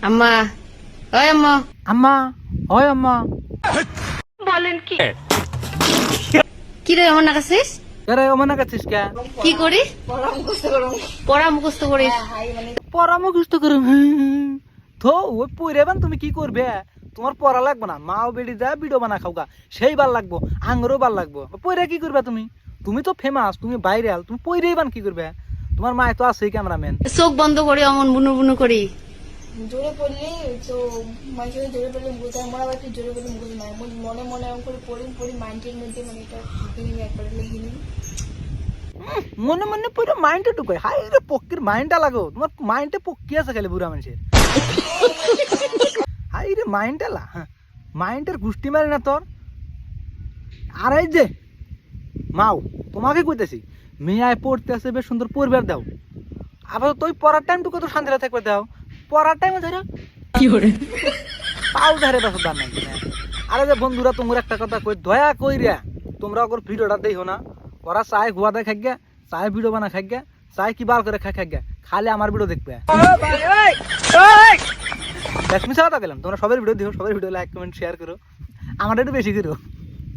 আম্মা, ওই আম্মা, আম্মা ওই আম্মা বলেন কি? কি রে এমন নাকাছিস? আরে অমন কাছিস কে? কি করি? পড়া মুখস্থ করিস? পরামর্শ করুম তো ওই পইরেবান তুমি কি করবে? তোমার পড়া লাগবে না, মাও বেড়ি যায় ভিডিও বানা খাওগা, সেই ভাল লাগবো, আঙ্গরও ভাল লাগবো। পইরে কি করবে তুমি? তুমি তো ফেমাস, তুমি ভাইরাল, তুমি পইরেই বান কি করবে? তোমার মায় তো আছেই ক্যামেরাম্যান। চোখ বন্ধ করে অমন বুনু বুনু করি। জোরে পড়লে তো মানুষের জোরে পড়লে মুখে আমার আবার একটু জোরে পড়লে মুখে নয় মনে মনে এরকম করে পড়ি মাইন্ডের মধ্যে মানে এটা একবার লিখে নিই। মনে মনে পুরো মাইন্ডে ঢুকায়, হাই রে পক্কির মাইন্ডটা লাগো, তোমার মাইন্ডে পক্কি আছে খালি বুড়া মানুষের। হাই রে মাইন্ডটা লা, মাইন্ডের গুষ্টি মারি না তোর। আর এই যে মাও, তোমাকে কইতেছি, মেয়ায় পড়তে আছে বেশ সুন্দর পরিবার দাও, আবার তুই পড়ার টাইমটুকু তো শান্তিতে থাকবে দাও। পড়ার টাইমে ধরো কি করে? পাও ধারে বসে দান নাই। আরে যে বন্ধুরা, তোমরা একটা কথা কই, দয়া কইরা তোমরা ওর ভিডিওটা দেখো না। ওরা চায় গুয়া দেয় খাইগা, চায় ভিডিও বানা খাইগা, চায় কি বার করে খাইগা, খালি আমার ভিডিও দেখবে। দেখমি সারা গেলাম, তোমরা সবার ভিডিও দেখো, সবার ভিডিও লাইক কমেন্ট শেয়ার করো, আমার একটু বেশি করো।